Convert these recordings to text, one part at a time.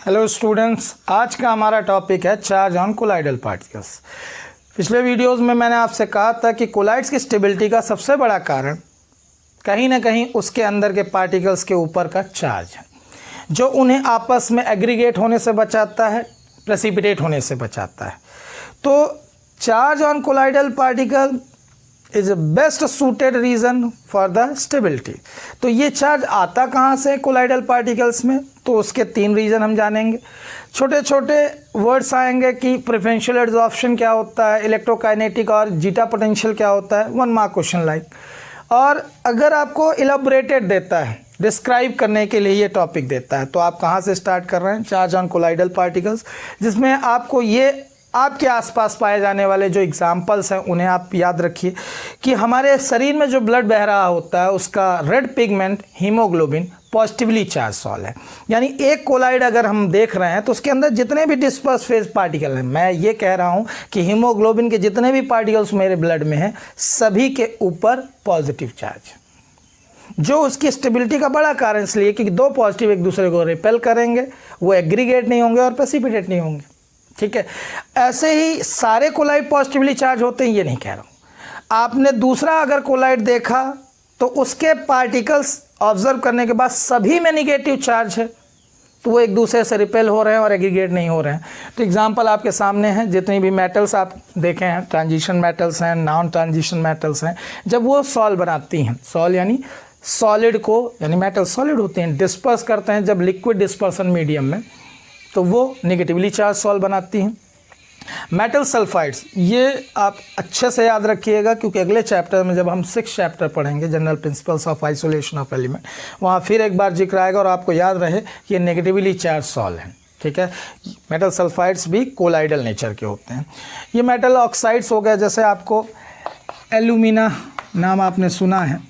Hello students, आज का हमारा टॉपिक है चार्ज ऑन कोलाइडल पार्टिकल्स। पिछले वीडियोस में मैंने आपसे कहा था कि कोलाइड्स की स्टेबिलिटी का सबसे बड़ा कारण कहीं ना कहीं उसके अंदर के पार्टिकल्स के ऊपर का चार्ज है, जो उन्हें आपस में एग्रीगेट होने से बचाता है, प्रेसिपिटेट होने से बचाता है। तो charge on colloidal particle is best suited reason for the stability. तो ये चार्ज आता कहाँ से कोलाइडल पार्टिकल्स में, तो उसके 3 रीज़न हम जानेंगे। छोटे छोटे वर्ड्स आएंगे कि प्रेफरेंशियल एड्सॉर्प्शन क्या होता है, इलेक्ट्रोकाइनेटिक और जीटा पोटेंशियल क्या होता है, 1 मार्क क्वेश्चन लाइक। और अगर आपको इलेबोरेटेड देता है, डिस्क्राइब करने के लिए ये टॉपिक देता है, तो आप कहाँ से स्टार्ट कर रहे हैं, चार्ज ऑन कोलाइडल पार्टिकल्स, जिसमें आपको ये आपके आसपास पाए जाने वाले जो एग्जाम्पल्स हैं उन्हें आप याद रखिए कि हमारे शरीर में जो ब्लड बह रहा होता है उसका red pigment haemoglobin positively charge salt है। यानी एक कोलाइड अगर हम देख रहे हैं तो उसके अंदर जितने भी डिस्पर्स फेज पार्टिकल हैं, मैं ये कह रहा हूँ कि हीमोग्लोबिन के जितने भी पार्टिकल्स मेरे ब्लड में हैं सभी के ऊपर पॉजिटिव चार्ज, जो उसकी स्टेबिलिटी का बड़ा कारण इसलिए कि 2 पॉजिटिव एक दूसरे को रिपेल करेंगे, वो एग्रीगेट नहीं होंगे और प्रेसिपिटेट नहीं होंगे। ठीक है, ऐसे ही सारे कोलाइड पॉजिटिवली चार्ज होते हैं ये नहीं कह रहा हूँ। आपने दूसरा अगर कोलाइड देखा तो उसके पार्टिकल्स ऑब्जर्व करने के बाद सभी में निगेटिव चार्ज है, तो वो एक दूसरे से रिपेल हो रहे हैं और एग्रीगेट नहीं हो रहे हैं। तो एग्जांपल आपके सामने हैं, जितनी भी मेटल्स आप देखे हैं, ट्रांजिशन मेटल्स हैं, नॉन ट्रांजिशन मेटल्स हैं, जब वो सॉल बनाती हैं, सॉल यानी सॉलिड को, यानी मेटल सॉलिड होते हैं, डिस्पर्स करते हैं जब लिक्विड डिस्पर्सन मीडियम में, तो वो नेगेटिवली चार्ज सॉल्व बनाती हैं। मेटल सल्फाइड्स, ये आप अच्छे से याद रखिएगा क्योंकि अगले चैप्टर में जब हम 6th चैप्टर पढ़ेंगे, general principles of isolation of element, वहाँ फिर एक बार जिक्र आएगा और आपको याद रहे कि ये नेगेटिवली चार्ज सॉल्व हैं। ठीक है, मेटल सल्फाइड्स भी कोलाइडल नेचर के होते हैं। ये मेटल ऑक्साइड्स हो गए, जैसे आपको एल्यूमिना नाम आपने सुना है,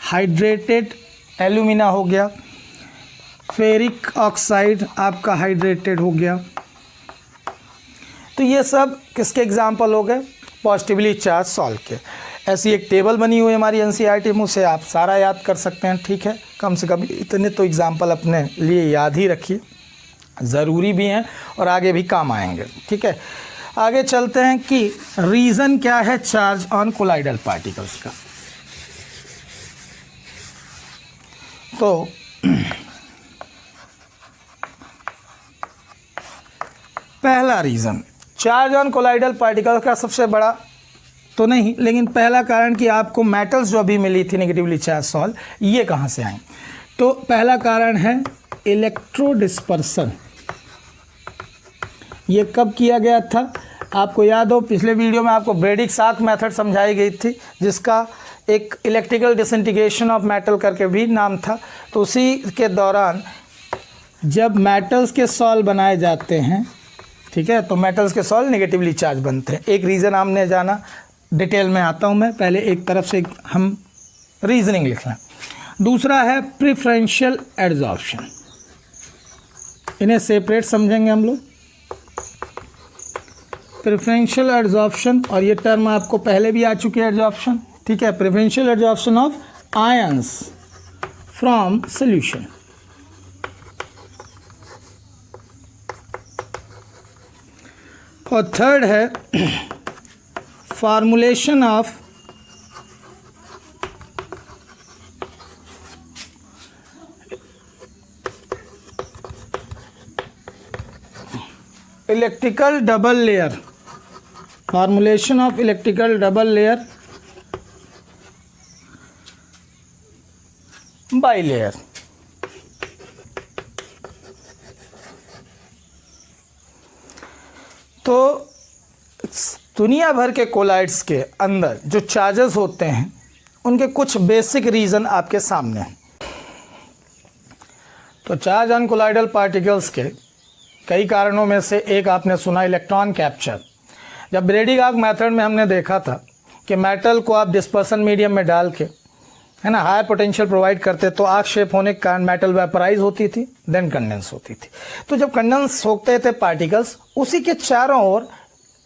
हाइड्रेटेड एल्यूमिना हो गया, फेरिक ऑक्साइड आपका हाइड्रेटेड हो गया। तो ये सब किसके एग्जाम्पल हो गए, पॉजिटिवली चार्ज सॉल्व के। ऐसी एक टेबल बनी हुई है हमारी एनसीईआरटी में, उसे आप सारा याद कर सकते हैं। ठीक है, कम से कम इतने तो एग्जाम्पल अपने लिए याद ही रखिए, ज़रूरी भी हैं और आगे भी काम आएंगे। ठीक है, आगे चलते हैं कि रीज़न क्या है चार्ज ऑन कोलाइडल पार्टिकल्स का। तो पहला reason charge on colloidal particle का सबसे बड़ा तो नहीं, लेकिन पहला कारण कि आपको मेटल्स जो अभी मिली थी नेगेटिवली चार्ज सॉल्व, ये कहाँ से आए, तो पहला कारण है इलेक्ट्रो डिस्पर्सन। ये कब किया गया था, आपको याद हो पिछले वीडियो में आपको ब्रेडिक्स-साक मेथड समझाई गई थी, जिसका एक इलेक्ट्रिकल डिसइंटीग्रेशन ऑफ मेटल करके भी नाम था। तो उसी के दौरान जब मेटल्स के सॉल्व बनाए जाते हैं, ठीक है, तो मेटल्स के सॉल्व नेगेटिवली चार्ज बनते हैं। एक रीज़न हमने जाना, डिटेल में आता हूँ मैं, पहले एक तरफ से हम रीजनिंग लिख लें। दूसरा है प्रेफरेंशियल एड्सॉर्प्शन, इन्हें सेपरेट समझेंगे हम लोग। प्रेफरेंशियल एड्सॉर्प्शन, और ये टर्म आपको पहले भी आ चुकी है, एड्सॉर्प्शन। ठीक है, preferential adsorption of ions from solution. और थर्ड है formulation of electrical double layer, formulation of electrical double layer by layer. तो दुनिया भर के कोलाइड्स के अंदर जो चार्जेस होते हैं उनके कुछ बेसिक रीज़न आपके सामने हैं। तो चार्ज ऑन कोलाइडल पार्टिकल्स के कई कारणों में से एक आपने सुना, इलेक्ट्रॉन कैप्चर। जब ब्रेडिक्स-साक मेथड में हमने देखा था कि मेटल को आप डिस्पर्सन मीडियम में डाल के, है ना, हायर पोटेंशियल प्रोवाइड करते तो आर्क शेप होने के कारण मेटल वेपराइज होती थी, देन कंडेंस होती थी। तो जब कंडेंस होते थे पार्टिकल्स, उसी के चारों ओर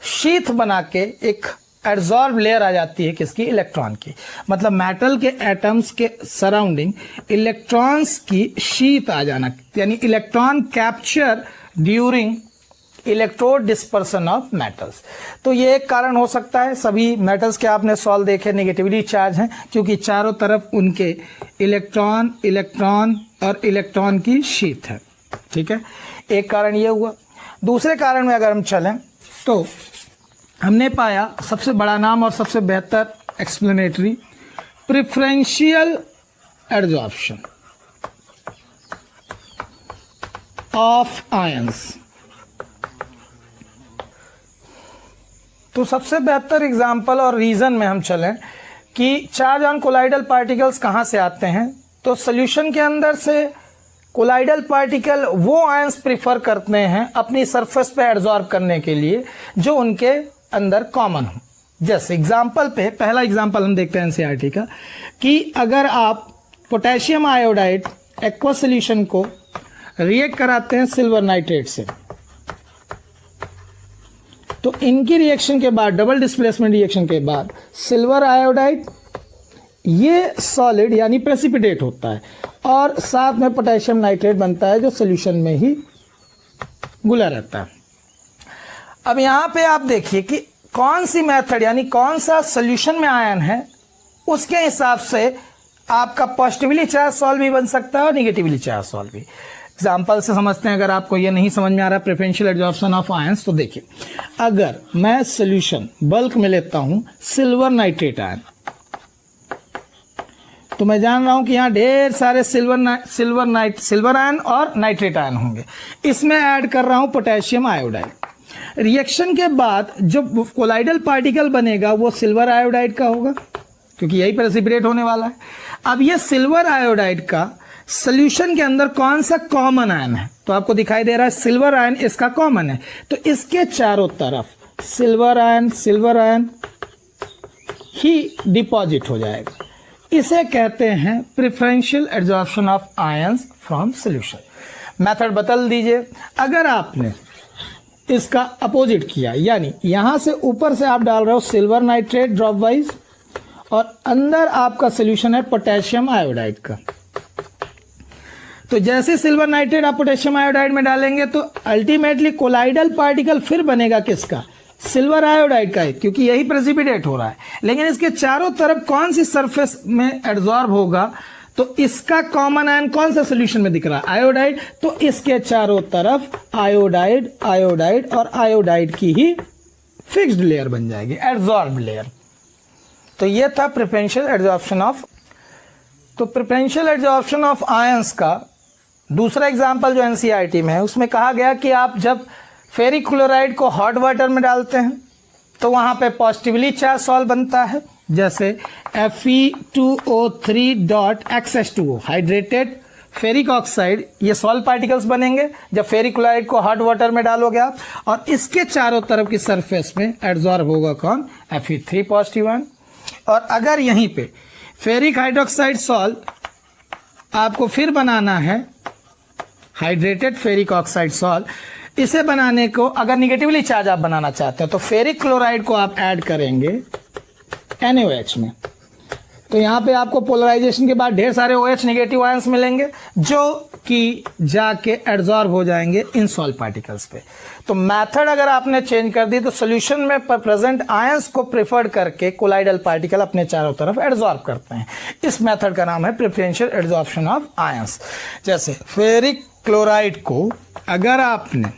शीथ बना के एक एडजॉर्ब लेयर आ जाती है किसकी, इलेक्ट्रॉन की। मतलब मेटल के एटम्स के सराउंडिंग इलेक्ट्रॉन्स की शीट आ जाना, यानी electron capture during electrode dispersion of metals. तो ये एक कारण हो सकता है। सभी मेटल्स के आपने सॉल्व देखे नेगेटिवली चार्ज हैं, क्योंकि चारों तरफ उनके इलेक्ट्रॉन इलेक्ट्रॉन और इलेक्ट्रॉन की शीट है। ठीक है, एक कारण ये हुआ। दूसरे कारण में अगर हम चलें तो हमने पाया सबसे बड़ा नाम और सबसे बेहतर explanatory, preferential adsorption of ions. तो सबसे बेहतर एग्जाम्पल और रीज़न में हम चलें कि चार्ज ऑन कोलाइडल पार्टिकल्स कहाँ से आते हैं। तो सोल्यूशन के अंदर से कोलाइडल पार्टिकल वो आयंस प्रीफर करते हैं अपनी सरफेस पे एड्जॉर्ब करने के लिए जो उनके अंदर कॉमन हो। जैसे एग्जाम्पल पे पहला एग्जाम्पल हम देखते हैं एनसीईआरटी का, कि अगर आप पोटेशियम आयोडाइड एक्वा सोल्यूशन को रिएक्ट कराते हैं सिल्वर नाइट्रेट से, तो इनकी रिएक्शन के बाद, डबल डिस्प्लेसमेंट रिएक्शन के बाद, सिल्वर आयोडाइड ये सॉलिड यानी प्रेसिपिटेट होता है और साथ में पोटेशियम नाइट्रेट बनता है जो सोल्यूशन में ही घुला रहता है। अब यहाँ पे आप देखिए कि कौन सी मेथड यानी कौन सा सोल्यूशन में आयन है, उसके हिसाब से आपका पॉजिटिवली चार्ज सॉल्व भी बन सकता है और निगेटिवली चार्ज सॉल्व भी। एग्जाम्पल से समझते हैं। अगर आपको ये नहीं समझ में आ रहा प्रेफरेंशियल एडजॉर्प्शन ऑफ आयंस, तो देखिए, अगर मैं सोल्यूशन बल्क में लेता हूं सिल्वर नाइट्रेट आयन, तो मैं जान रहा हूं कि यहां ढेर सारे सिल्वर आयन और नाइट्रेट आयन होंगे। इसमें ऐड कर रहा हूं पोटेशियम आयोडाइड। रिएक्शन के बाद जो कोलाइडल पार्टिकल बनेगा वो सिल्वर आयोडाइड का होगा, क्योंकि यही प्रेसिपिटेट होने वाला है। अब ये सिल्वर आयोडाइड का सोल्यूशन के अंदर कौन सा कॉमन आयन है, तो आपको दिखाई दे रहा है सिल्वर आयन इसका कॉमन है, तो इसके चारों तरफ सिल्वर आयन ही डिपॉजिट हो जाएगा। इसे कहते हैं preferential adsorption of ions from solution. Method बदल दीजिए। अगर आपने इसका अपोजिट किया, यानी यहां से ऊपर से आप डाल रहे हो सिल्वर नाइट्रेट ड्रॉप वाइज और अंदर आपका सोल्यूशन है पोटेशियम आयोडाइड का, तो जैसे सिल्वर नाइट्रेट आप पोटेशियम आयोडाइड में डालेंगे तो अल्टीमेटली कोलाइडल पार्टिकल फिर बनेगा किसका, सिल्वर आयोडाइड का है, क्योंकि यही प्रेसिपिटेट हो रहा है। लेकिन इसके चारों तरफ कौन सी सरफेस में एड्जॉर्ब होगा, तो इसका कॉमन आयन कौन सा सोल्यूशन में दिख रहा है, आयोडाइड, तो इसके चारों तरफ आयोडाइड आयोडाइड और आयोडाइड की ही फिक्स्ड लेयर बन जाएगी, एड्जॉर्ब लेयर। तो ये था प्रेफरेंशियल एडजॉर्प्शन ऑफ। तो प्रेफरेंशियल एडजॉर्प्शन ऑफ आयंस का दूसरा एग्जाम्पल जो एनसीईआरटी में है, उसमें कहा गया कि आप जब फेरिक क्लोराइड को हॉट वाटर में डालते हैं तो वहां पे पॉजिटिवली चार्ज सॉल्व बनता है, जैसे Fe2O3.XH2O हाइड्रेटेड फेरिक ऑक्साइड, ये सॉल्व पार्टिकल्स बनेंगे जब फेरिक क्लोराइड को हॉट वाटर में डालोगे आप, और इसके चारों तरफ की सरफेस में एड्जॉर्ब होगा कौन, Fe3 पॉजिटिव आयन। और अगर यहीं पे फेरिक हाइड्रोक्साइड सॉल्व आपको फिर बनाना है, हाइड्रेटेड फेरिक ऑक्साइड सॉल्व, इसे बनाने को अगर निगेटिवली चार्ज आप बनाना चाहते हैं तो फेरिक क्लोराइड को आप ऐड करेंगे NaOH में, तो यहाँ पे आपको पोलराइजेशन के बाद ढेर सारे OH नेगेटिव आयंस मिलेंगे जो कि जाके एड्जॉर्ब हो जाएंगे इन सॉल्व पार्टिकल्स पे। तो मेथड अगर आपने चेंज कर दी तो सोल्यूशन में प्रेजेंट आयंस को प्रेफर्ड करके कोलाइडल पार्टिकल अपने चारों तरफ एड्जॉर्ब करते हैं। इस मेथड का नाम है प्रेफरेंशियल एडजॉर्प्शन ऑफ आयंस। जैसे फेरिक क्लोराइड को अगर आपने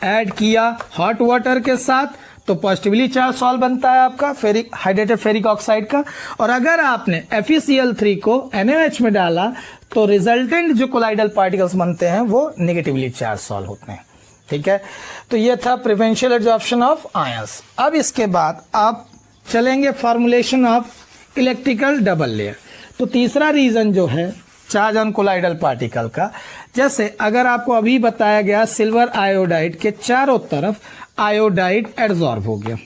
ऐड किया हॉट वाटर के साथ तो पॉजिटिवली चार्ज सॉल्व बनता है आपका फेरिक हाइड्रेटेड फेरिक ऑक्साइड का, और अगर आपने FeCl3 को NaOH में डाला तो रिजल्टेंट जो कोलाइडल पार्टिकल्स बनते हैं वो नेगेटिवली चार्ज सॉल्व होते हैं। ठीक है, तो ये था प्रेफरेंशियल एडजॉर्प्शन ऑफ आयंस। अब इसके बाद आप चलेंगे formulation of electrical double layer. तो तीसरा रीजन जो है चार्ज ऑन कोलाइडल पार्टिकल का, जैसे अगर आपको अभी बताया गया सिल्वर आयोडाइड के चारों तरफ आयोडाइड एड्जॉर्ब हो गया,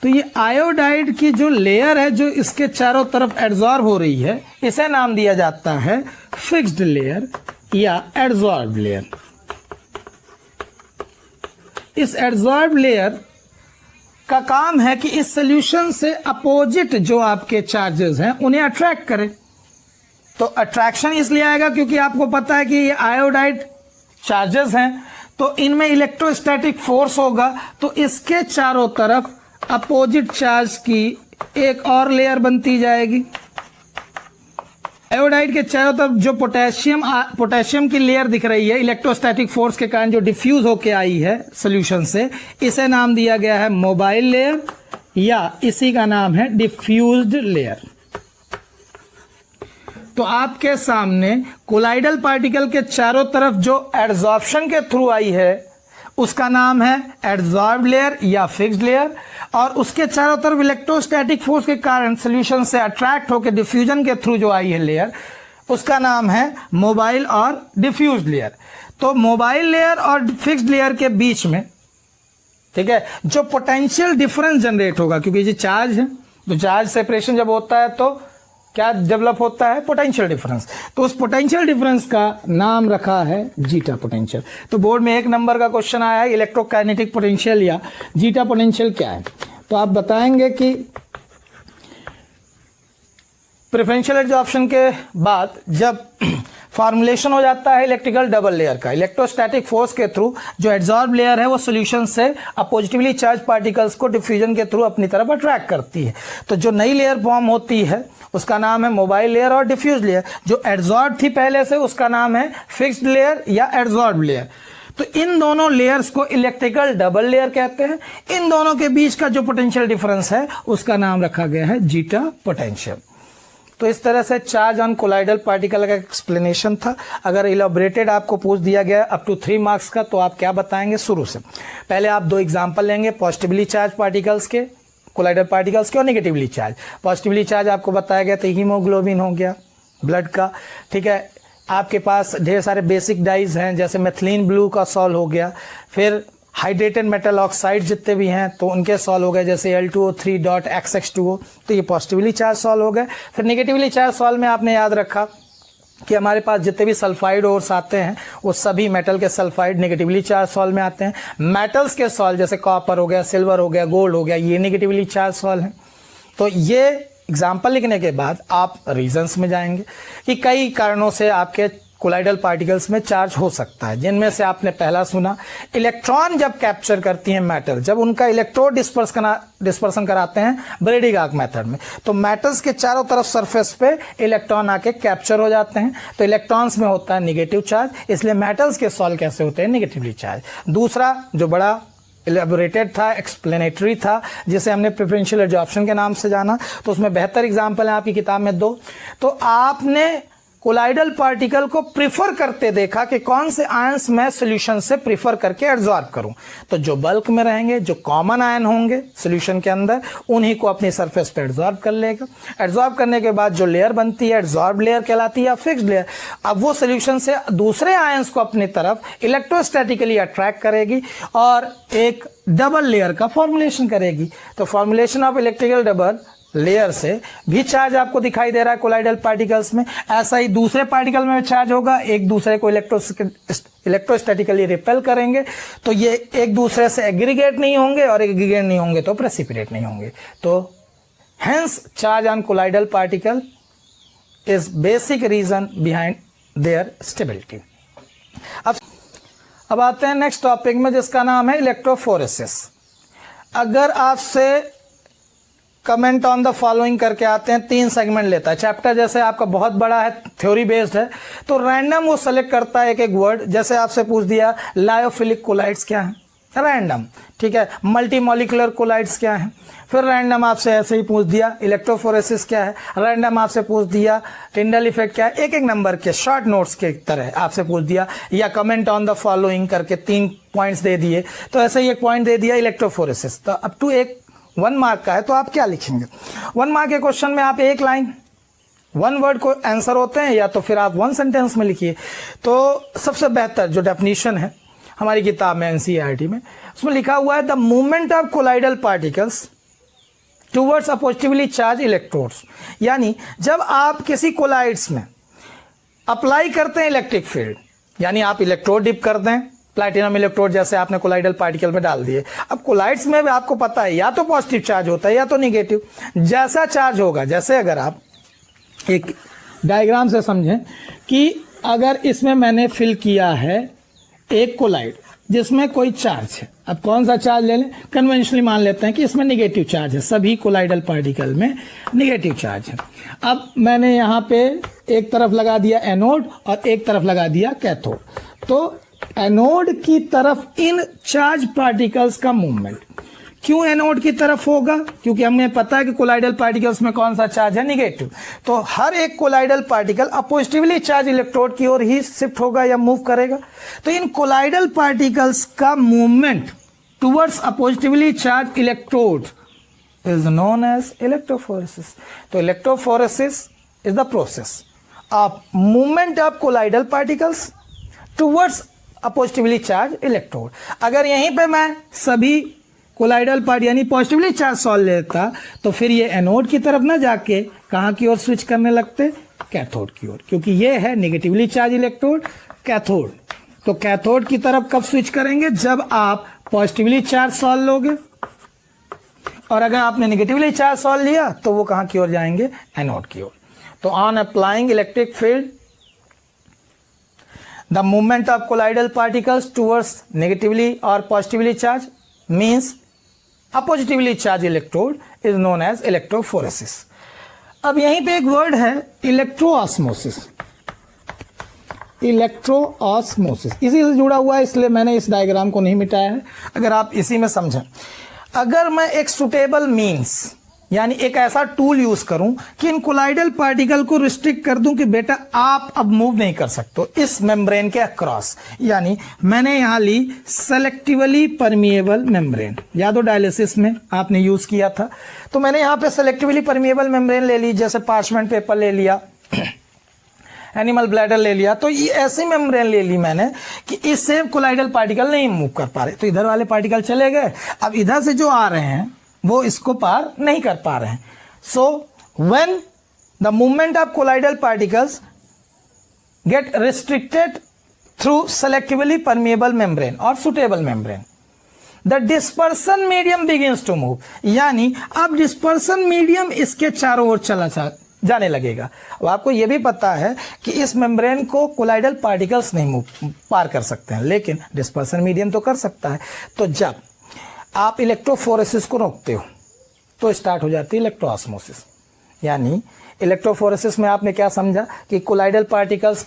तो ये आयोडाइड की जो लेयर है जो इसके चारों तरफ एड्जॉर्ब हो रही है, इसे नाम दिया जाता है फिक्स्ड लेयर या एड्जॉर्ब लेयर। इस एड्जॉर्ब लेयर का काम है कि इस सॉल्यूशन से अपोजिट जो आपके चार्जेस हैं उन्हें अट्रैक्ट करे। तो अट्रैक्शन इसलिए आएगा क्योंकि आपको पता है कि ये आयोडाइड चार्जेस हैं, तो इनमें इलेक्ट्रोस्टैटिक फोर्स होगा, तो इसके चारों तरफ अपोजिट चार्ज की एक और लेयर बनती जाएगी। आयोडाइड के चारों तरफ जो पोटेशियम की लेयर दिख रही है, इलेक्ट्रोस्टैटिक फोर्स के कारण जो डिफ्यूज होके आई है सॉल्यूशन से, इसे नाम दिया गया है मोबाइल लेयर, या इसी का नाम है डिफ्यूज्ड लेयर। तो आपके सामने कोलाइडल पार्टिकल के चारों तरफ जो एडजॉर्प्शन के थ्रू आई है उसका नाम है एडजॉर्ब लेयर या फिक्स्ड लेयर, और उसके चारों तरफ इलेक्ट्रोस्टैटिक फोर्स के कारण सॉल्यूशन से अट्रैक्ट होकर डिफ्यूजन के थ्रू जो आई है लेयर, उसका नाम है मोबाइल और डिफ्यूज्ड लेयर। तो मोबाइल लेयर और फिक्स्ड लेयर के बीच में, ठीक है, जो पोटेंशियल डिफरेंस जनरेट होगा, क्योंकि ये चार्ज है, तो चार्ज सेपरेशन जब होता है तो क्या डेवलप होता है, पोटेंशियल डिफरेंस। तो उस पोटेंशियल डिफरेंस का नाम रखा है जीटा पोटेंशियल। तो बोर्ड में 1 नंबर का क्वेश्चन आया है, इलेक्ट्रोकाइनेटिक पोटेंशियल या जीटा पोटेंशियल क्या है। तो आप बताएंगे कि प्रेफरेंशियल एडजॉर्प्शन के बाद जब फॉर्मुलेशन हो जाता है इलेक्ट्रिकल डबल लेयर का, इलेक्ट्रोस्टैटिक फोर्स के थ्रू जो एडजॉर्ब लेयर है वो सॉल्यूशन से अपोजिटिवली चार्ज पार्टिकल्स को डिफ्यूजन के थ्रू अपनी तरफ अट्रैक्ट करती है। तो जो नई लेयर फॉर्म होती है उसका नाम है मोबाइल लेयर और डिफ्यूज लेयर। जो एडजॉर्ब थी पहले से उसका नाम है फिक्स्ड लेयर या एडजॉर्ब लेयर। तो इन दोनों लेयर्स को इलेक्ट्रिकल डबल लेयर कहते हैं। इन दोनों के बीच का जो पोटेंशियल डिफरेंस है उसका नाम रखा गया है जीटा पोटेंशियल। तो इस तरह से चार्ज ऑन कोलाइडल पार्टिकल का एक्सप्लेनेशन था। अगर इलैबोरेटेड आपको पूछ दिया गया अप टू 3 मार्क्स का, तो आप क्या बताएंगे शुरू से? पहले आप 2 एग्जाम्पल लेंगे पॉजिटिवली चार्ज पार्टिकल्स के, कोलाइडल पार्टिकल्स के, और नेगेटिवली चार्ज। पॉजिटिवली चार्ज आपको बताया गया तो हीमोग्लोबिन हो गया ब्लड का, ठीक है। आपके पास ढेर सारे बेसिक डाइज हैं, जैसे मेथिलीन ब्लू का सॉल्व हो गया, फिर हाइड्रेटेड मेटल ऑक्साइड जितने भी हैं तो उनके सॉल्व हो गए, जैसे Al2O3.XX2O, तो ये पॉजिटिवली चार्ज सॉल्व हो गए। फिर नेगेटिवली चार्ज सॉल्व में आपने याद रखा कि हमारे पास जितने भी सल्फाइड ओर्स आते हैं वो सभी मेटल के सल्फाइड नेगेटिवली चार्ज सॉल्व में आते हैं। मेटल्स के सॉल्व जैसे कॉपर हो गया, सिल्वर हो गया, गोल्ड हो गया, ये नेगेटिवली चार्ज सॉल्व हैं। तो ये एग्जाम्पल लिखने के बाद आप रीजंस में जाएंगे कि कई कारणों से आपके कोलाइडल पार्टिकल्स में चार्ज हो सकता है, जिनमें से आपने पहला सुना, इलेक्ट्रॉन जब कैप्चर करती हैं मेटल, जब उनका इलेक्ट्रोड डिस्पर्सन कराते हैं ब्रेडिगाक मेथड में, तो मेटल्स के चारों तरफ सरफेस पे इलेक्ट्रॉन आके कैप्चर हो जाते हैं, तो इलेक्ट्रॉन्स में होता है नेगेटिव चार्ज, इसलिए मेटल्स के सॉल्व कैसे होते हैं, नेगेटिवली चार्ज। दूसरा जो बड़ा इलेबोरेटेड था, एक्सप्लेनेटरी था, जिसे हमने प्रेफरेंशियल एडजॉर्प्शन के नाम से जाना, तो उसमें बेहतर एग्जाम्पल है आपकी किताब में 2। तो आपने कोलाइडल पार्टिकल को प्रिफर करते देखा कि कौन से आयंस मैं सॉल्यूशन से प्रिफर करके एडजॉर्ब करूं, तो जो बल्क में रहेंगे, जो कॉमन आयन होंगे सॉल्यूशन के अंदर, उन्हीं को अपनी सरफेस पे एडजॉर्ब कर लेगा। एडजॉर्ब करने के बाद जो लेयर बनती है एडजॉर्ब लेयर कहलाती है या फिक्स्ड लेयर। अब वो सॉल्यूशन से दूसरे आयंस को अपनी तरफ इलेक्ट्रोस्टैटिकली अट्रैक्ट करेगी और एक डबल लेयर का फॉर्मुलेशन करेगी। तो formulation of electrical double layer से भी चार्ज आपको दिखाई दे रहा है कोलाइडल पार्टिकल्स में। ऐसा ही दूसरे पार्टिकल में चार्ज होगा, एक दूसरे को इलेक्ट्रोस्टैटिकली रिपेल करेंगे, तो ये एक दूसरे से एग्रीगेट नहीं होंगे, और एग्रीगेट नहीं होंगे तो प्रेसिपिटेट नहीं होंगे। तो hence charge on colloidal particle is basic reason behind their stability. अब आते हैं नेक्स्ट टॉपिक में, जिसका नाम है इलेक्ट्रोफोरेसिस। अगर आपसे कमेंट ऑन द फॉलोइंग करके आते हैं, 3 सेगमेंट लेता है चैप्टर, जैसे आपका बहुत बड़ा है, थ्योरी बेस्ड है, तो रैंडम वो सेलेक्ट करता है एक वर्ड। जैसे आपसे पूछ दिया लायोफिलिक कोलाइड्स क्या है, रैंडम, ठीक है। मल्टीमॉलिकुलर कोलाइड्स क्या है, फिर रैंडम आपसे ऐसे ही पूछ दिया इलेक्ट्रोफोरेसिस क्या है, रैंडम आपसे पूछ दिया टिंडल इफेक्ट क्या है, एक नंबर के शॉर्ट नोट्स के तरह आपसे पूछ दिया, या कमेंट ऑन द फॉलोइंग करके 3 पॉइंट्स दे दिए, तो ऐसे ही एक पॉइंट दे दिया इलेक्ट्रोफोरेसिस। तो अप टू 1 मार्क का है, तो आप क्या लिखेंगे? 1 मार्क के क्वेश्चन में आप 1 लाइन 1 वर्ड को आंसर होते हैं, या तो फिर आप 1 सेंटेंस में लिखिए। तो सबसे बेहतर जो डेफिनेशन है हमारी किताब में एनसीईआरटी में, उसमें लिखा हुआ है the movement of colloidal particles towards a positively charge electrodes. यानी जब आप किसी कोलाइड्स में अप्लाई करते हैं इलेक्ट्रिक फील्ड, यानी आप इलेक्ट्रोड डिप कर दें प्लैटिनम इलेक्ट्रोड जैसे आपने कोलाइडल पार्टिकल में डाल दिए। अब कोलाइड्स में भी आपको पता है या तो पॉजिटिव चार्ज होता है या तो निगेटिव। जैसा चार्ज होगा, जैसे अगर आप एक डायग्राम से समझें कि अगर इसमें मैंने फिल किया है एक कोलाइड जिसमें कोई चार्ज है, अब कौन सा चार्ज ले लें, कन्वेंशनली मान लेते हैं कि इसमें निगेटिव चार्ज है, सभी कोलाइडल पार्टिकल में निगेटिव चार्ज है। अब मैंने यहाँ पे एक तरफ लगा दिया एनोड और एक तरफ लगा दिया कैथोड, तो एनोड की तरफ इन चार्ज पार्टिकल्स का मूवमेंट क्यों एनोड की तरफ होगा, क्योंकि हमें पता है कि कोलाइडल पार्टिकल्स में कौन सा चार्ज है, निगेटिव। तो हर एक colloidal particle oppositely charge electrode की ओर ही शिफ्ट होगा या मूव करेगा। तो इन कोलाइडल पार्टिकल्स का movement towards oppositely charge electrode is known as electrophoresis. तो electrophoresis is the process of movement of colloidal particles towards oppositely charge electrode. अगर यहीं पे मैं सभी कोलाइडल पार्ट यानी पॉजिटिवली चार्ज सॉल्व लेता तो फिर ये एनोड की तरफ ना जाके कहाँ की ओर स्विच करने लगते, कैथोड की ओर, क्योंकि ये है नेगेटिवली चार्ज इलेक्ट्रोड कैथोड। तो कैथोड की तरफ कब स्विच करेंगे, जब आप पॉजिटिवली चार्ज सॉल्व लोगे, और अगर आपने नेगेटिवली चार्ज सॉल्व लिया तो वो कहाँ की ओर जाएंगे, एनोड की ओर। तो on applying electric field the movement of colloidal particles towards negatively और positively charge means oppositely charge electrode is known as electrophoresis. अब यहीं पे एक वर्ड है इलेक्ट्रोऑस्मोसिस। इलेक्ट्रोऑस्मोसिस इसी से जुड़ा हुआ है, इसलिए मैंने इस डायग्राम को नहीं मिटाया है। अगर आप इसी में समझें, अगर मैं एक सुटेबल मीन्स यानी एक ऐसा टूल यूज करूं कि इन कोलाइडल पार्टिकल को रिस्ट्रिक्ट कर दूं कि बेटा आप अब मूव नहीं कर सकते इस मेम्ब्रेन के अक्रॉस, यानी मैंने यहां ली सेलेक्टिवली परमिएबल मेम्ब्रेन। याद हो डायलिसिस में आपने यूज किया था, तो मैंने यहां पे सेलेक्टिवली परमिएबल मेम्ब्रेन ले ली, जैसे पार्चमेंट पेपर ले लिया, एनिमल ब्लैडर ले लिया। तो ये ऐसी मेम्ब्रेन ले ली मैंने कि इससे कोलाइडल पार्टिकल नहीं मूव कर पा रहे, तो इधर वाले पार्टिकल चले गए, अब इधर से जो आ रहे हैं वो इसको पार नहीं कर पा रहे हैं। So when the movement of colloidal particles get restricted through selectively permeable membrane और suitable membrane, the dispersion medium begins to move, यानी अब डिस्पर्सन मीडियम इसके चारों ओर चला जाने लगेगा। अब आपको यह भी पता है कि इस मेम्ब्रेन को कोलाइडल पार्टिकल्स नहीं मूव पार कर सकते हैं, लेकिन डिस्पर्सन मीडियम तो कर सकता है। तो जब आप इलेक्ट्रोफोरेसिस को रोकते हो तो स्टार्ट हो जाती है इलेक्ट्रोऑस्मोसिस। यानी इलेक्ट्रोफोरेसिस में आपने क्या समझा कि कोलाइडल पार्टिकल्स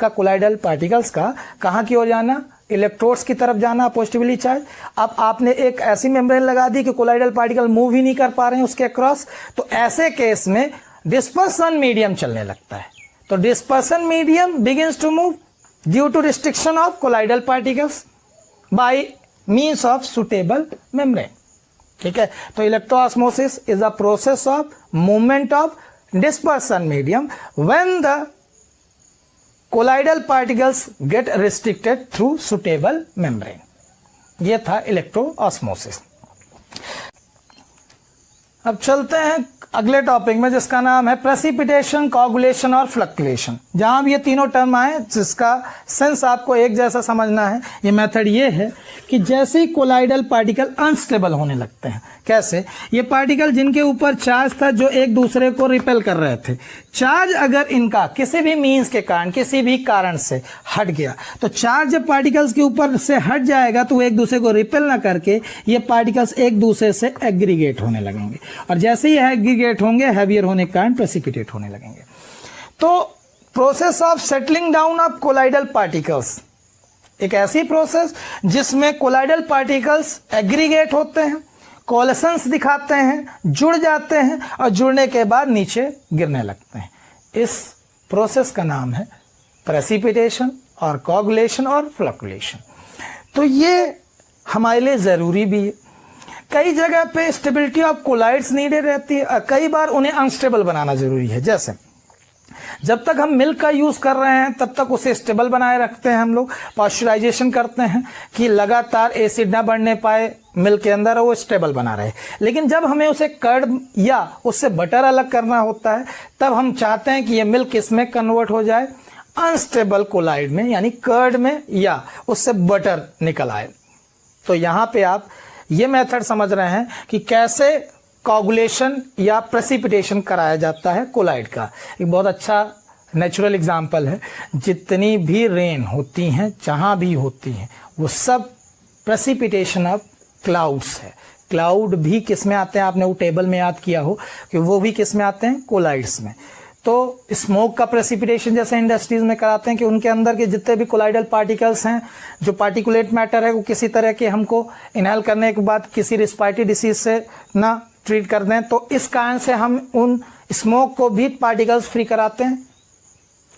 का कहाँ की ओर जाना, इलेक्ट्रोड्स की तरफ जाना पॉजिटिवली चार्ज। अब आपने एक ऐसी मेम्ब्रेन लगा दी कि कोलाइडल पार्टिकल मूव ही नहीं कर पा रहे हैं उसके अक्रॉस, तो ऐसे केस में डिस्पर्सन मीडियम चलने लगता है। तो dispersion medium begins to move due to restriction of colloidal particles by means of suitable membrane. ठीक है, तो electroosmosis is a process of movement of dispersion medium when the colloidal particles get restricted through suitable membrane. ये था इलेक्ट्रोऑस्मोसिस। अब चलते हैं अगले topic में, जिसका नाम है प्रेसिपिटेशन, कोगुलेशन और फ्लक्चुएशन। जहां भी ये तीनों टर्म आए जिसका सेंस आपको एक जैसा समझना है। ये मेथड ये है कि जैसे ही कोलाइडल पार्टिकल अनस्टेबल होने लगते हैं, कैसे, ये पार्टिकल जिनके ऊपर चार्ज था जो एक दूसरे को रिपेल कर रहे थे, चार्ज अगर इनका किसी भी मीन्स के कारण, किसी भी कारण से हट गया, तो चार्ज जब पार्टिकल्स के ऊपर से हट जाएगा तो वो एक दूसरे को रिपेल ना करके ये पार्टिकल्स एक दूसरे से एग्रीगेट होने लगेंगे, और जैसे ही एग्रीगेट होंगे हैवियर होने के कारण प्रेसिपिटेट होने लगेंगे। तो process of settling down of colloidal particles एक ऐसी प्रोसेस जिसमें कोलाइडल पार्टिकल्स एग्रीगेट होते हैं, कोलेशंस दिखाते हैं, जुड़ जाते हैं और जुड़ने के बाद नीचे गिरने लगते हैं। इस प्रोसेस का नाम है प्रेसिपिटेशन और कोगुलेशन और फ्लक्चुएशन। तो ये हमारे लिए ज़रूरी भी है। कई जगह पे स्टेबिलिटी ऑफ कोलाइड्स नीडेड रहती है और कई बार उन्हें अनस्टेबल बनाना ज़रूरी है। जैसे जब तक हम मिल्क का यूज़ कर रहे हैं तब तक उसे स्टेबल बनाए रखते हैं, हम लोग पाश्चराइजेशन करते हैं कि लगातार एसिड ना बढ़ने पाए मिल्क के अंदर और वो स्टेबल बना रहे। लेकिन जब हमें उसे कर्ड या उससे बटर अलग करना होता है तब हम चाहते हैं कि ये मिल्क इसमें कन्वर्ट हो जाए अनस्टेबल कोलाइड में यानी कर्ड में या उससे बटर निकल आए। तो यहाँ पे आप ये मेथड समझ रहे हैं कि कैसे कोगुलेशन या प्रेसिपिटेशन कराया जाता है कोलाइड का। एक बहुत अच्छा नेचुरल एग्जाम्पल है। जितनी भी रेन होती हैं जहाँ भी होती हैं वो सब प्रेसिपिटेशन ऑफ क्लाउड्स है। क्लाउड भी किस में आते हैं, आपने वो टेबल में याद किया हो कि वो भी किस में आते हैं, कोलाइड्स में। तो स्मोक का प्रेसिपिटेशन जैसे इंडस्ट्रीज में कराते हैं कि उनके अंदर के जितने भी कोलाइडल पार्टिकल्स हैं, जो पार्टिकुलेट मैटर है, वो किसी तरह के हमको इनहेल करने के बाद किसी रिस्पायरेटरी डिसीज से ना ट्रीट कर दें। तो इस कारण से हम उन स्मोक को भी पार्टिकल्स फ्री कराते हैं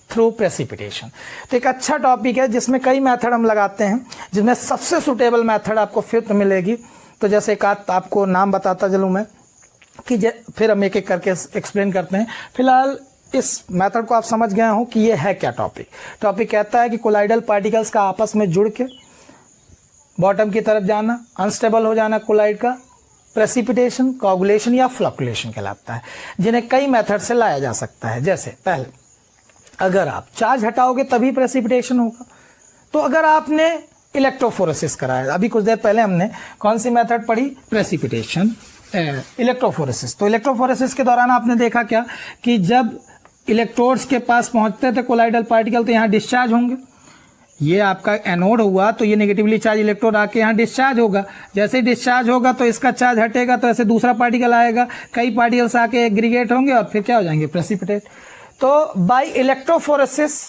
थ्रू प्रेसिपिटेशन। तो एक अच्छा टॉपिक है जिसमें कई मेथड हम लगाते हैं, जिसमें सबसे सुटेबल मेथड आपको फिफ्थ मिलेगी। तो जैसे एक आध आपको नाम बताता चलूँ मैं कि फिर हम एक एक करके एक्सप्लेन करते हैं। फिलहाल इस मेथड को आप समझ गए हो कि ये है क्या टॉपिक। टॉपिक कहता है कि कोलाइडल पार्टिकल्स का आपस में जुड़ के बॉटम की तरफ जाना, अनस्टेबल हो जाना कोलाइड का, प्रेसिपिटेशन, कोगुलेशन या फ्लक्चुएशन कहलाता है, जिन्हें कई मेथड से लाया जा सकता है। जैसे पहले अगर आप चार्ज हटाओगे तभी प्रेसिपिटेशन होगा। तो अगर आपने इलेक्ट्रोफोरेसिस कराया, अभी कुछ देर पहले हमने कौन सी मेथड पढ़ी, प्रेसिपिटेशन, इलेक्ट्रोफोरेसिस। तो इलेक्ट्रोफोरेसिस के दौरान आपने देखा क्या कि जब इलेक्ट्रोड्स के पास पहुंचते थे कोलाइडल पार्टिकल तो यहाँ डिस्चार्ज होंगे। ये आपका एनोड हुआ तो ये नेगेटिवली चार्ज इलेक्ट्रोड आके यहाँ डिस्चार्ज होगा। जैसे ही डिस्चार्ज होगा तो इसका चार्ज हटेगा तो ऐसे दूसरा पार्टिकल आएगा, कई पार्टिकल्स आके एग्रीगेट होंगे और फिर क्या हो जाएंगे, प्रेसिपिटेट। तो बाय इलेक्ट्रोफोरेसिस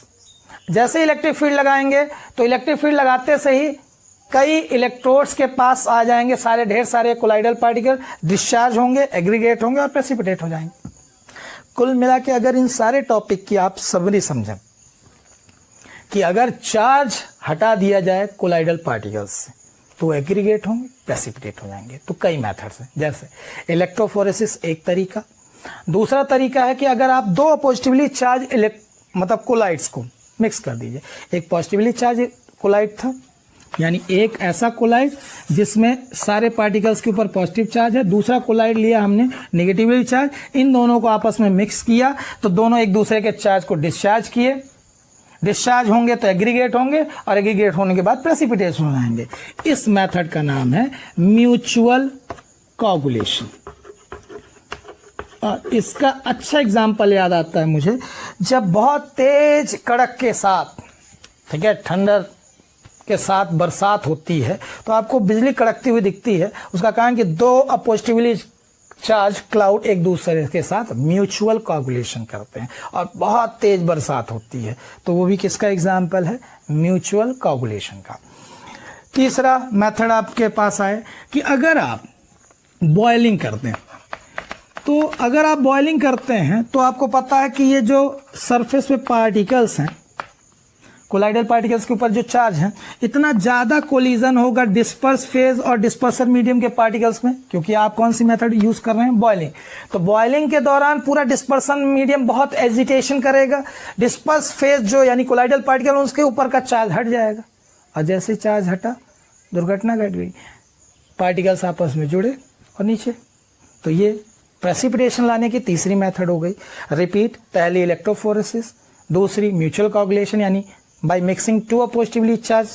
जैसे इलेक्ट्रिक फील्ड लगाएंगे तो इलेक्ट्रिक फील्ड लगाते से ही कई इलेक्ट्रोड्स के पास आ जाएंगे सारे ढेर सारे कोलाइडल पार्टिकल, डिस्चार्ज होंगे, एग्रीगेट होंगे और प्रेसिपिटेट हो जाएंगे। कुल मिला के अगर इन सारे टॉपिक की आप समरी समझें कि अगर चार्ज हटा दिया जाए कोलाइडल पार्टिकल्स से तो एग्रीगेट होंगे, प्रेसिपिटेट हो जाएंगे। तो कई मेथड्स हैं, जैसे इलेक्ट्रोफोरेसिस एक तरीका। दूसरा तरीका है कि अगर आप दो पॉजिटिवली चार्ज मतलब कोलाइड्स को मिक्स कर दीजिए। एक पॉजिटिवली चार्ज कोलाइड था, यानी एक ऐसा कोलाइड जिसमें सारे पार्टिकल्स के ऊपर पॉजिटिव चार्ज है, दूसरा कोलाइड लिया हमने नेगेटिवली चार्ज, इन दोनों को आपस में मिक्स किया तो दोनों एक दूसरे के चार्ज को डिस्चार्ज किए। डिस्चार्ज होंगे तो एग्रीगेट होंगे और एग्रीगेट होने के बाद प्रेसिपिटेशन हो जाएंगे। इस मेथड का नाम है म्यूचुअल कोगुलेशन। और इसका अच्छा एग्जाम्पल याद आता है मुझे, जब बहुत तेज कड़क के साथ, ठीक है, थंडर के साथ बरसात होती है तो आपको बिजली कड़कती हुई दिखती है। उसका कारण कि दो पॉजिटिवली चार्ज क्लाउड एक दूसरे के साथ म्यूचुअल कोगुलेशन करते हैं और बहुत तेज बरसात होती है। तो वो भी किसका एग्जाम्पल है, म्यूचुअल कोगुलेशन का। तीसरा मेथड आपके पास आए कि अगर आप बॉयलिंग करते हैं, तो अगर आप बॉयलिंग करते हैं तो आपको पता है कि ये जो सरफेस पे पार्टिकल्स हैं, कोलाइडल पार्टिकल्स के ऊपर जो चार्ज है, इतना ज़्यादा कोलिजन होगा डिस्पर्स फेज और डिस्पर्सन मीडियम के पार्टिकल्स में, क्योंकि आप कौन सी मेथड यूज़ कर रहे हैं, बॉयलिंग। तो बॉयलिंग के दौरान पूरा डिस्पर्सन मीडियम बहुत एजिटेशन करेगा, डिस्पर्स फेज जो यानी कोलाइडल पार्टिकल उसके ऊपर का चार्ज हट जाएगा और जैसे चार्ज हटा दुर्घटना घट गई, पार्टिकल्स आपस में जुड़े और नीचे। तो ये प्रेसिपिटेशन लाने की तीसरी मेथड हो गई। रिपीट, पहली इलेक्ट्रोफोरेसिस, दूसरी म्यूचुअल कोगुलेशन यानी by mixing two positively charge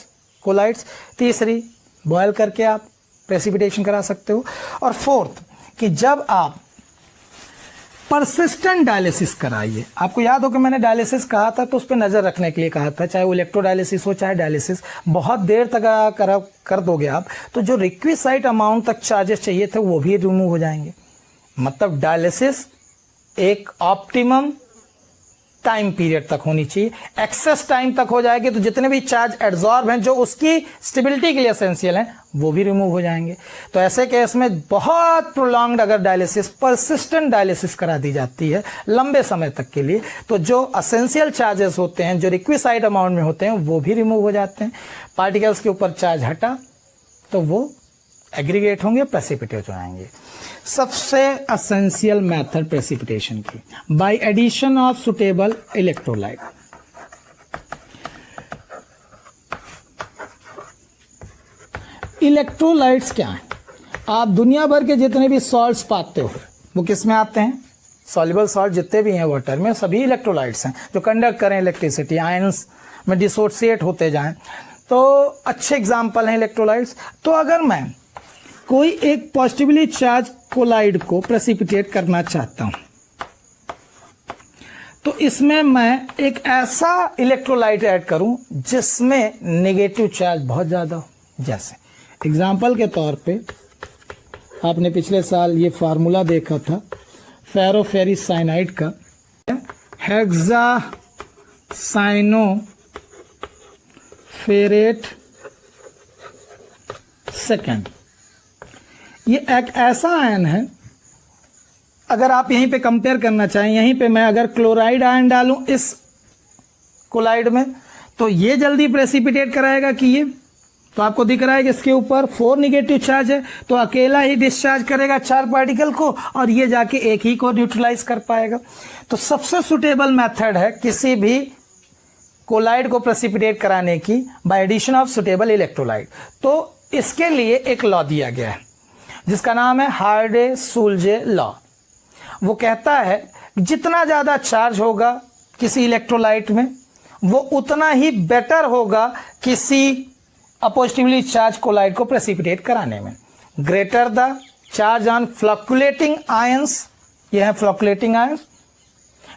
colloids, तीसरी बॉयल करके आप प्रेसिपिटेशन करा सकते हो, और फोर्थ कि जब आप परसिस्टेंट डायलिसिस कराइए। आपको याद हो कि मैंने डायलिसिस कहा था तो उस पर नज़र रखने के लिए कहा था, चाहे वो इलेक्ट्रोडायलिसिस हो चाहे डायलिसिस, बहुत देर तक कर दोगे आप तो जो रिक्विसाइट अमाउंट तक चार्जेस चाहिए थे वो भी रिमूव हो जाएंगे। मतलब डायलिसिस एक ऑप्टिमम टाइम पीरियड तक होनी चाहिए, एक्सेस टाइम तक हो जाएगी तो जितने भी चार्ज एड्जॉर्ब हैं जो उसकी स्टेबिलिटी के लिए एसेंशियल हैं वो भी रिमूव हो जाएंगे। तो ऐसे केस में बहुत प्रोलॉन्ग्ड अगर डायलिसिस, परसिस्टेंट डायलिसिस करा दी जाती है लंबे समय तक के लिए, तो जो एसेंशियल चार्जेस होते हैं, जो रिक्विसाइड अमाउंट में होते हैं, वो भी रिमूव हो जाते हैं। पार्टिकल्स के ऊपर चार्ज हटा तो वो एग्रीगेट होंगे, प्रेसिपिटेट हो जाएंगे। सबसे एसेंशियल मेथड प्रेसिपिटेशन की, by addition of suitable electrolyte. Electrolytes क्या हैं? आप दुनिया भर के जितने भी सॉल्ट्स पाते हो वो किस में आते हैं, सॉल्युबल सॉल्ट जितने भी हैं वाटर में सभी इलेक्ट्रोलाइट्स हैं जो कंडक्ट करें इलेक्ट्रिसिटी, आयंस में डिसोसिएट होते जाएं, तो अच्छे एग्जाम्पल हैं इलेक्ट्रोलाइट्स। तो अगर मैं कोई एक पॉजिटिवली चार्ज कोलाइड को प्रेसिपिटेट करना चाहता हूं तो इसमें मैं एक ऐसा इलेक्ट्रोलाइट ऐड करूं जिसमें नेगेटिव चार्ज बहुत ज़्यादा हो। जैसे एग्जाम्पल के तौर पे आपने पिछले साल ये फार्मूला देखा था फेरोफेरिस साइनाइड का, हेक्सासाइनोफेरेट सेकेंड। ये एक ऐसा आयन है, अगर आप यहीं पे कंपेयर करना चाहें, यहीं पे मैं अगर क्लोराइड आयन डालूं इस कोलाइड में तो ये जल्दी प्रेसिपिटेट कराएगा कि ये, तो आपको दिख रहा है कि इसके ऊपर 4 निगेटिव चार्ज है तो अकेला ही डिस्चार्ज करेगा 4 पार्टिकल को और ये जाके एक ही को न्यूट्रलाइज कर पाएगा। तो सबसे सुटेबल मेथड है किसी भी कोलाइड को प्रेसिपिटेट कराने की by addition of suitable electrolyte. तो इसके लिए एक लॉ दिया गया है जिसका नाम है हार्डे-सुलजे लॉ। वो कहता है जितना ज़्यादा चार्ज होगा किसी इलेक्ट्रोलाइट में वो उतना ही बेटर होगा किसी अपॉजिटिवली चार्ज कोलाइड को प्रेसिपिटेट कराने में। Greater the charge on fluctuating ions, ये है fluctuating ions,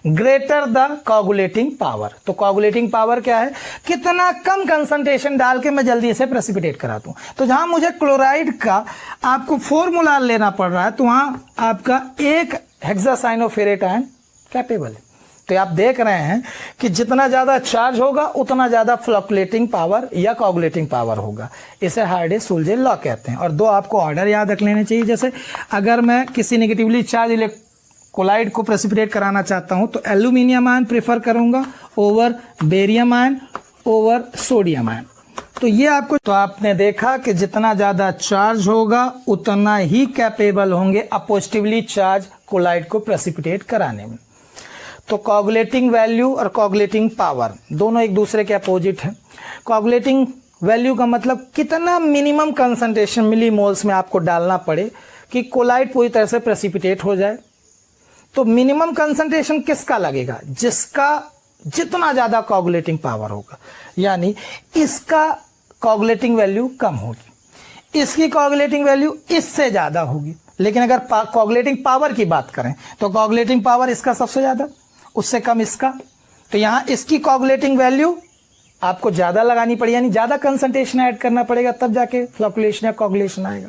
greater the coagulating power. तो कोगुलेटिंग पावर क्या है, कितना कम कंसंट्रेशन डाल के मैं जल्दी से प्रेसिपिटेट करा दूं। तो जहां मुझे क्लोराइड का आपको 4 मोलार लेना पड़ रहा है तो वहां आपका एक हेक्सासाइनोफेरेट आयन कैपेबल है। तो आप देख रहे हैं कि जितना ज़्यादा चार्ज होगा उतना ज़्यादा फ्लक्चुएटिंग पावर या कोगुलेटिंग पावर होगा। इसे हार्डे-सुलजे लॉ कहते हैं। और 2 आपको ऑर्डर याद रख लेने चाहिए। जैसे अगर मैं किसी नेगेटिवली चार्ज कोलाइड को प्रेसिपिटेट कराना चाहता हूं तो एल्यूमिनियम आयन प्रेफर करूंगा over barium ion over sodium ion. तो ये आपको, तो आपने देखा कि जितना ज़्यादा चार्ज होगा उतना ही कैपेबल होंगे अपॉजिटिवली चार्ज कोलाइड को प्रेसिपिटेट कराने में। तो कोगुलेटिंग वैल्यू और कोगुलेटिंग पावर दोनों एक दूसरे के अपोजिट हैं। कोगुलेटिंग वैल्यू का मतलब कितना मिनिमम कंसंट्रेशन मिलीमोल्स में आपको डालना पड़े कि कोलाइड पूरी तरह से प्रेसिपिटेट हो जाए। तो मिनिमम कंसंट्रेशन किसका लगेगा, जिसका जितना ज़्यादा कोगुलेटिंग पावर होगा, यानी इसका कोगुलेटिंग वैल्यू कम होगी, इसकी कोगुलेटिंग वैल्यू इससे ज़्यादा होगी। लेकिन अगर कोगुलेटिंग पावर की बात करें तो कोगुलेटिंग पावर इसका सबसे ज़्यादा, उससे कम इसका। तो यहाँ इसकी कोगुलेटिंग वैल्यू आपको ज़्यादा लगानी पड़ेगी, यानी ज़्यादा कंसंट्रेशन ऐड करना पड़ेगा, तब जाके फ्लक्चुएशन या कोगुलेशन आएगा।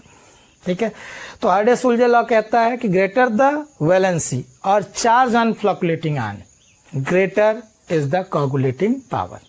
ठीक है। तो हार्डे-सुलजे लॉ कहता है कि ग्रेटर द वैलेंसी और charge on fluctuating ion, greater is the coagulating power.